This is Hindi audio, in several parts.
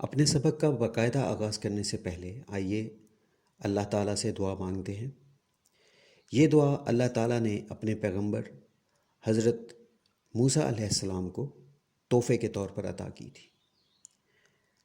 अपने सबक का बाकायदा आगाज़ करने से पहले आइए अल्लाह ताला से दुआ मांगते हैं। ये दुआ अल्लाह ताला ने अपने पैगंबर हज़रत मूसा अलैहिस्सलाम को तोहफ़े के तौर पर अता की थी।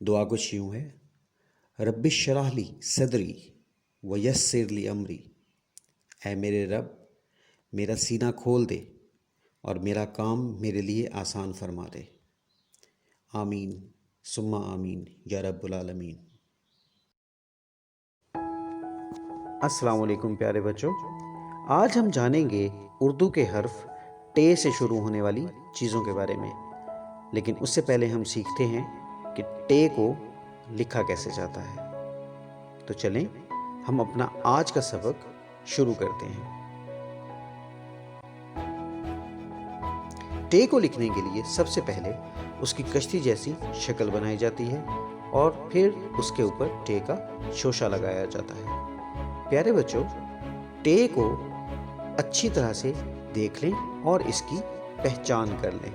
दुआ कुछ यूँ है, रब्बिश शरह ली सदरी व यस्सिर ली अमरी। ऐ मेरे रब, मेरा सीना खोल दे और मेरा काम मेरे लिए आसान फरमा दे। आमीन सुम्मा आमीन या रब्बुल आलमीन। अस्सलाम वालेकुम प्यारे बच्चों, आज हम जानेंगे उर्दू के हर्फ टे से शुरू होने वाली चीज़ों के बारे में। लेकिन उससे पहले हम सीखते हैं कि टे को लिखा कैसे जाता है। तो चलें हम अपना आज का सबक शुरू करते हैं। टे को लिखने के लिए सबसे पहले उसकी कश्ती जैसी शक्ल बनाई जाती है और फिर उसके ऊपर टे का शोशा लगाया जाता है। प्यारे बच्चों, टे को अच्छी तरह से देख लें और इसकी पहचान कर लें।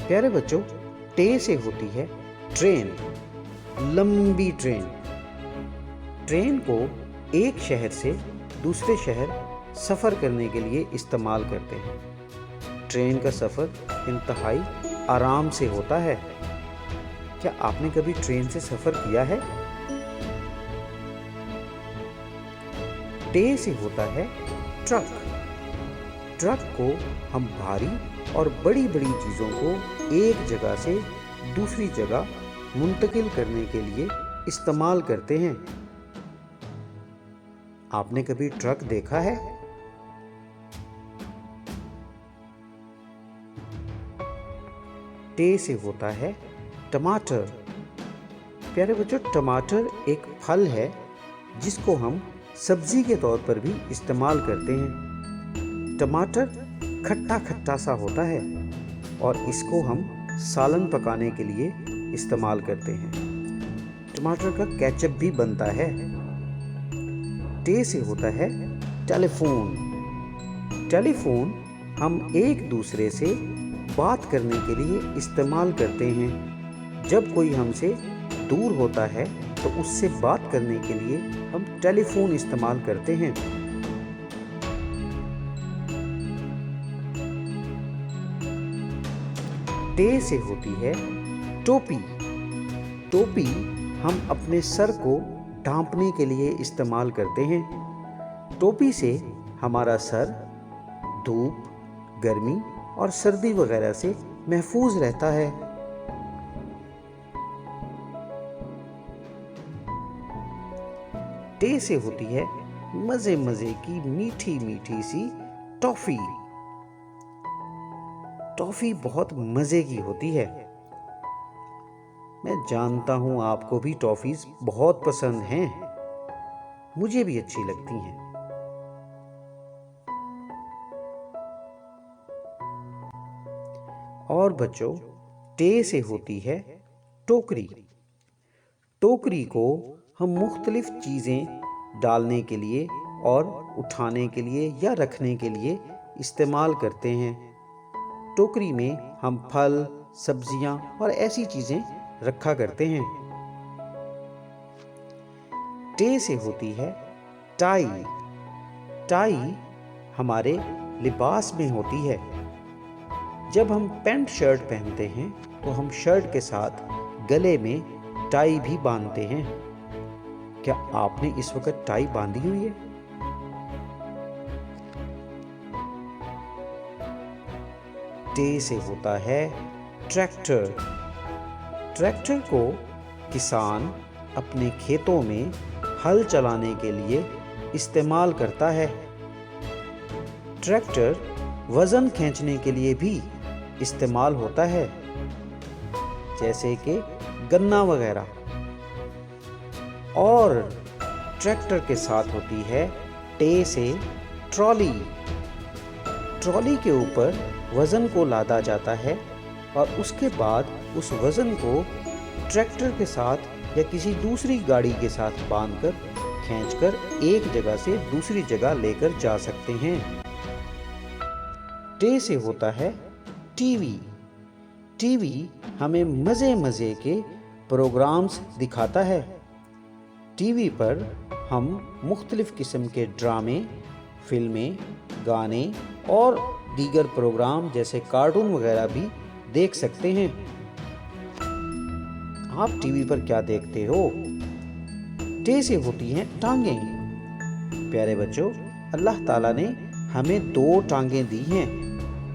प्यारे बच्चों, टे से होती है ट्रेन, लंबी ट्रेन। ट्रेन को एक शहर से दूसरे शहर सफ़र करने के लिए इस्तेमाल करते हैं। ट्रेन का सफ़र इंतहाई आराम से होता है। क्या आपने कभी ट्रेन से सफ़र किया है? टे से होता है ट्रक। ट्रक को हम भारी और बड़ी बड़ी चीज़ों को एक जगह से दूसरी जगह मुंतकिल करने के लिए इस्तेमाल करते हैं। आपने कभी ट्रक देखा है? टे से होता है टमाटर। प्यारे बच्चों, टमाटर एक फल है जिसको हम सब्जी के तौर पर भी इस्तेमाल करते हैं। टमाटर खट्टा खट्टा सा होता है और इसको हम सालन पकाने के लिए इस्तेमाल करते हैं। टमाटर का केचप भी बनता है। टे से होता है टेलीफोन। टेलीफोन हम एक दूसरे से बात करने के लिए इस्तेमाल करते हैं। जब कोई हमसे दूर होता है तो उससे बात करने के लिए हम टेलीफोन इस्तेमाल करते हैं। टे से होती है टोपी। टोपी हम अपने सर को ढांपने के लिए इस्तेमाल करते हैं। टोपी से हमारा सर धूप, गर्मी और सर्दी वगैरह से महफूज रहता है। टे से होती है मजे मजे की मीठी मीठी सी टॉफी। टॉफी बहुत मजे की होती है। मैं जानता हूं आपको भी टॉफीज बहुत पसंद हैं। मुझे भी अच्छी लगती हैं। और बच्चों, टे से होती है टोकरी। टोकरी को हम मुख्तलिफ चीज़ें डालने के लिए और उठाने के लिए या रखने के लिए इस्तेमाल करते हैं। टोकरी में हम फल, सब्जियां और ऐसी चीज़ें रखा करते हैं। टे से होती है टाई। टाई हमारे लिबास में होती है। जब हम पैंट शर्ट पहनते हैं तो हम शर्ट के साथ गले में टाई भी बांधते हैं। क्या आपने इस वक्त टाई बांधी हुई है? टे से होता है ट्रैक्टर। ट्रैक्टर को किसान अपने खेतों में हल चलाने के लिए इस्तेमाल करता है। ट्रैक्टर वज़न खींचने के लिए भी इस्तेमाल होता है, जैसे कि गन्ना वगैरह। और ट्रैक्टर के साथ होती है टे से ट्रॉली। ट्रॉली के ऊपर वज़न को लादा जाता है और उसके बाद उस वज़न को ट्रैक्टर के साथ या किसी दूसरी गाड़ी के साथ बांधकर खींचकर एक जगह से दूसरी जगह लेकर जा सकते हैं। टे से होता है टीवी। टीवी हमें मज़े मज़े के प्रोग्राम्स दिखाता है। टीवी पर हम मुख्तलिफ़ किस्म के ड्रामे, फिल्में, गाने और दीगर प्रोग्राम जैसे कार्टून वगैरह भी देख सकते हैं। आप टीवी पर क्या देखते हो? टे से होती हैं टांगें। प्यारे बच्चों, अल्लाह ताला ने हमें 2 टांगें दी हैं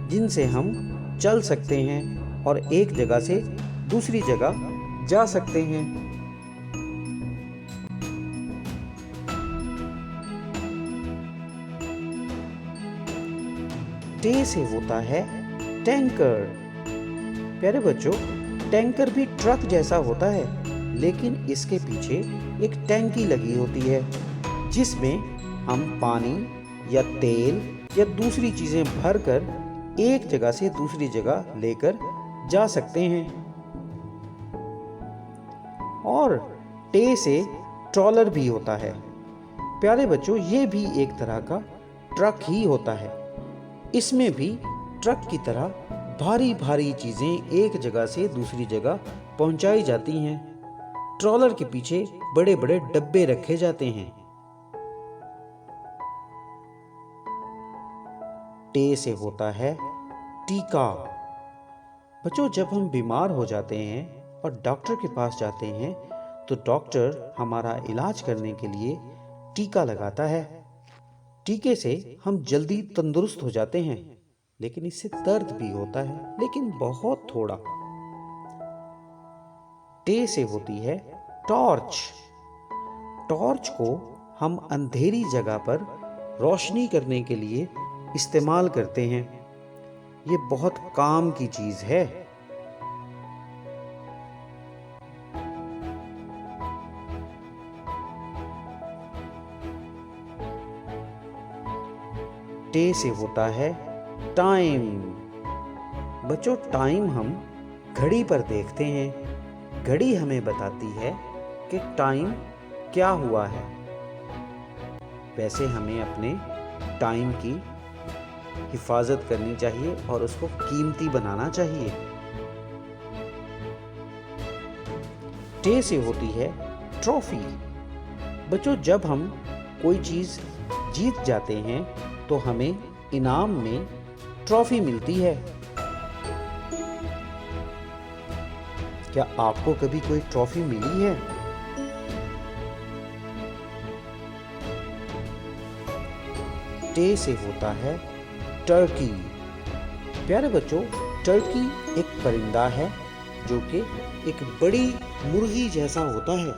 जिनसे हम चल सकते हैं और एक जगह से दूसरी जगह जा सकते हैं। टे से होता है टैंकर। प्यारे बच्चों, टैंकर भी ट्रक जैसा होता है, लेकिन इसके पीछे एक टैंकी लगी होती है जिसमें हम पानी या तेल या दूसरी चीज़ें भरकर एक जगह से दूसरी जगह लेकर जा सकते हैं। और टे से ट्रॉलर भी होता है। प्यारे बच्चों, ये भी एक तरह का ट्रक ही होता है। इसमें भी ट्रक की तरह भारी भारी चीज़ें एक जगह से दूसरी जगह पहुंचाई जाती हैं। ट्रॉलर के पीछे बड़े बड़े डब्बे रखे जाते हैं। टे से होता है टीका। बच्चों, जब हम बीमार हो जाते हैं और डॉक्टर के पास जाते हैं तो डॉक्टर हमारा इलाज करने के लिए टीका लगाता है। टीके से हम जल्दी तंदुरुस्त हो जाते हैं, लेकिन इससे दर्द भी होता है, लेकिन बहुत थोड़ा। टे से होती है टॉर्च। टॉर्च को हम अंधेरी जगह पर रोशनी करने के लिए इस्तेमाल करते हैं। ये बहुत काम की चीज है। टे से होता है टाइम। बच्चों, टाइम हम घड़ी पर देखते हैं। घड़ी हमें बताती है कि टाइम क्या हुआ है। वैसे हमें अपने टाइम की हिफाजत करनी चाहिए और उसको कीमती बनाना चाहिए। टे से होती है ट्रॉफी। बच्चों, जब हम कोई चीज़ जीत जाते हैं तो हमें इनाम में ट्रॉफी मिलती है। क्या आपको कभी कोई ट्रॉफी मिली है? टे से होता है टर्की। प्यारे बच्चों, टर्की एक परिंदा है जो कि एक बड़ी मुर्गी जैसा होता है,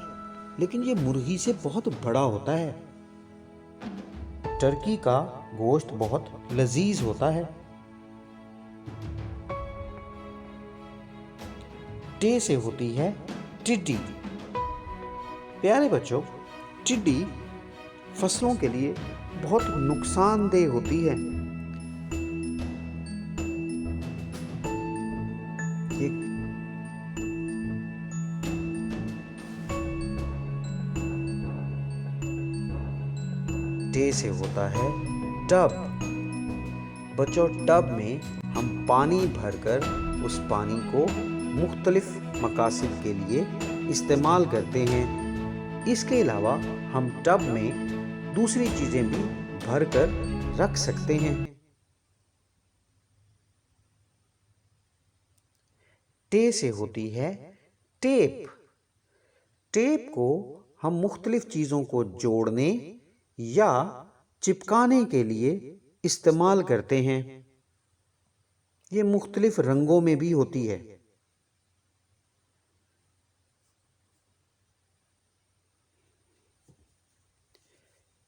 लेकिन ये मुर्गी से बहुत बड़ा होता है। टर्की का गोश्त बहुत लजीज होता है। टे से होती है टिड्डी। प्यारे बच्चों, टिड्डी फसलों के लिए बहुत नुकसानदेह होती है। ये टे से होता है टब। बच्चों, टब में हम पानी भरकर उस पानी को मुख्तलिफ मकासद के लिए इस्तेमाल करते हैं। इसके अलावा हम टब में दूसरी चीज़ें भी भरकर रख सकते हैं। टे से होती है टेप। टेप को हम मुख्तलिफ चीज़ों को जोड़ने या चिपकाने के लिए इस्तेमाल करते हैं। ये मुख्तलिफ रंगों में भी होती है।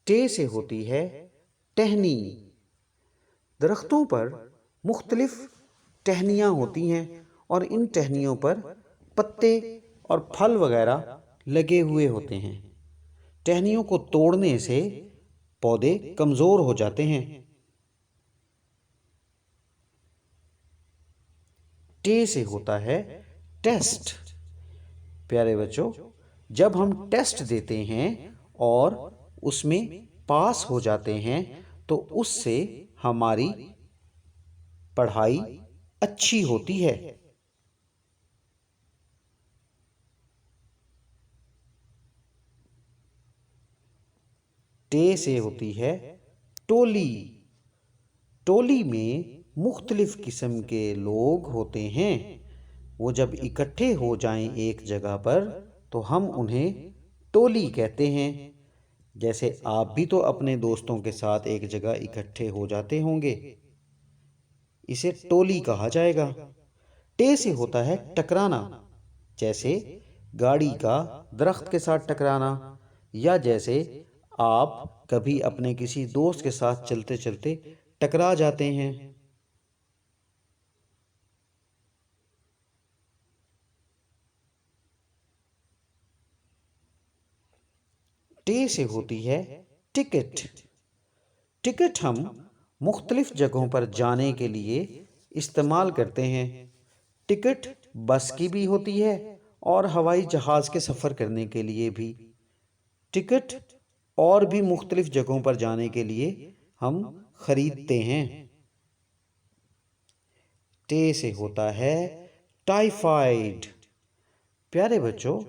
टे से होती है टहनी। दरख्तों पर मुख्तलिफ टहनियाँ होती हैं और इन टहनियों पर पत्ते और फल वगैरह लगे हुए होते हैं। टहनियों को तोड़ने से पौधे कमज़ोर हो जाते हैं। टे से होता है टेस्ट। प्यारे बच्चों, जब हम टेस्ट देते हैं और उसमें पास हो जाते हैं तो उससे हमारी पढ़ाई अच्छी होती है। टे से होती है टोली। टोली में मुख्तलिफ किस्म के लोग होते हैं। वो जब इकट्ठे हो जाएं एक जगह पर तो हम उन्हें टोली कहते हैं। जैसे आप भी तो अपने दोस्तों के साथ एक जगह इकट्ठे हो जाते होंगे, इसे टोली कहा जाएगा। टे से होता है टकराना, जैसे गाड़ी का दरख्त के साथ टकराना, या जैसे आप कभी अपने किसी दोस्त के साथ चलते चलते टकरा जाते हैं। टे से होती है टिकट। टिकट हम मुख्तलिफ जगहों पर जाने के लिए इस्तेमाल करते हैं। टिकट बस की भी होती है और हवाई जहाज़ के सफ़र करने के लिए भी। टिकट और भी मुख्तलिफ जगहों पर जाने के लिए हम ख़रीदते हैं। टे से होता है टाइफाइड। प्यारे बच्चों,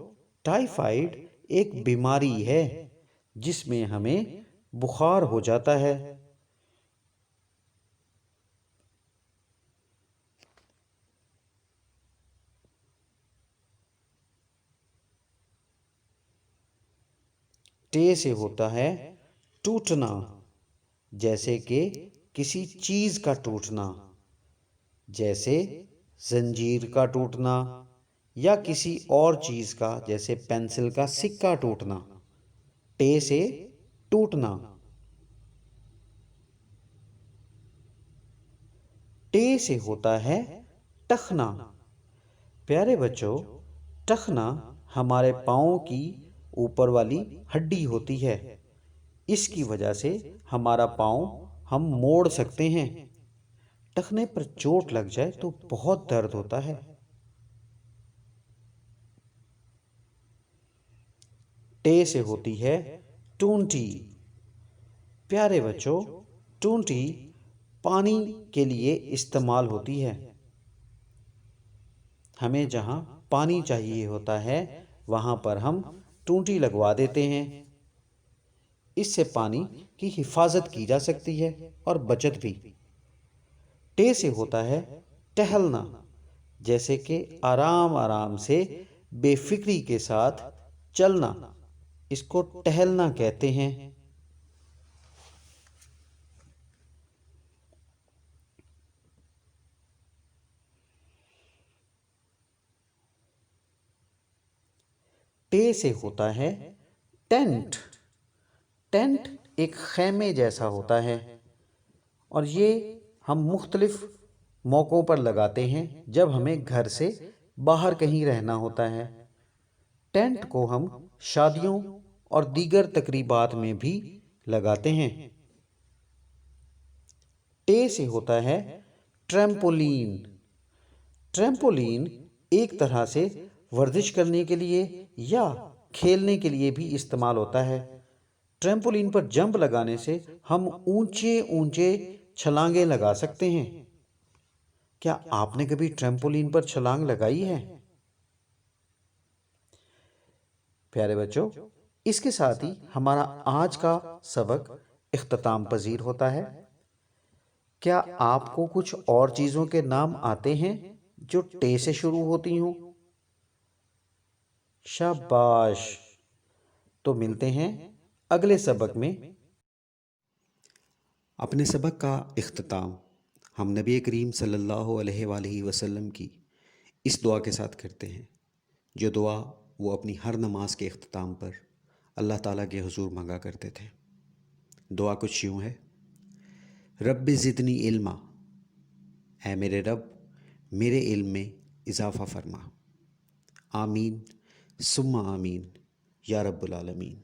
टाइफाइड एक बीमारी है जिसमें हमें बुखार हो जाता है। टे से होता है टूटना, जैसे कि किसी चीज़ का टूटना, जैसे जंजीर का टूटना या किसी और चीज़ का, जैसे पेंसिल का सिक्का टूटना। टे से टूटना। टे से होता है टखना। प्यारे बच्चों, टखना हमारे पाँव की ऊपर वाली हड्डी होती है। इसकी वजह से हमारा पाँव हम मोड़ सकते हैं। टखने पर चोट लग जाए तो बहुत दर्द होता है। टे से होती है टूंटी। प्यारे बच्चों, टूंटी पानी के लिए इस्तेमाल होती है। हमें जहाँ पानी चाहिए होता है वहाँ पर हम टूंटी लगवा देते हैं। इससे पानी की हिफाजत की जा सकती है और बचत भी। टे से होता है टहलना, जैसे कि आराम आराम से बेफिक्री के साथ चलना। इसको टहलना कहते हैं। टे से होता है टेंट। टेंट एक खैमे जैसा होता है और ये हम मुख्तलिफ मौक़ों पर लगाते हैं जब हमें घर से बाहर कहीं रहना होता है। टेंट को हम शादियों और दीगर तकरीबात में भी लगाते हैं। टे से होता है ट्रैम्पोलिन। ट्रैम्पोलिन एक तरह से वर्जिश करने के लिए या खेलने के लिए भी इस्तेमाल होता है। ट्रैम्पोलिन पर जंप लगाने से हम ऊंचे ऊंचे छलांगे लगा सकते हैं। क्या आपने कभी ट्रैम्पोलिन पर छलांग लगाई है? प्यारे बच्चों, इसके साथ ही हमारा आज का सबक इख्तिताम पजीर होता है। क्या आपको कुछ और चीज़ों के नाम आते हैं जो टे से शुरू होती हों? शाबाश। तो मिलते हैं अगले सबक में। अपने सबक का इख्तिताम हम नबी करीम सल्लल्लाहु अलैहि वसल्लम की इस दुआ के साथ करते हैं, जो दुआ वो अपनी हर नमाज के इख्तिताम पर अल्लाह ताला के हुजूर मांगा करते थे। दुआ कुछ यूँ है: रब्बि ज़िदनी इल्मा, ऐ मेरे रब मेरे इल्म में इजाफ़ा फरमा। आमीन सुम्मा आमीन या रब्बुल आलमीन।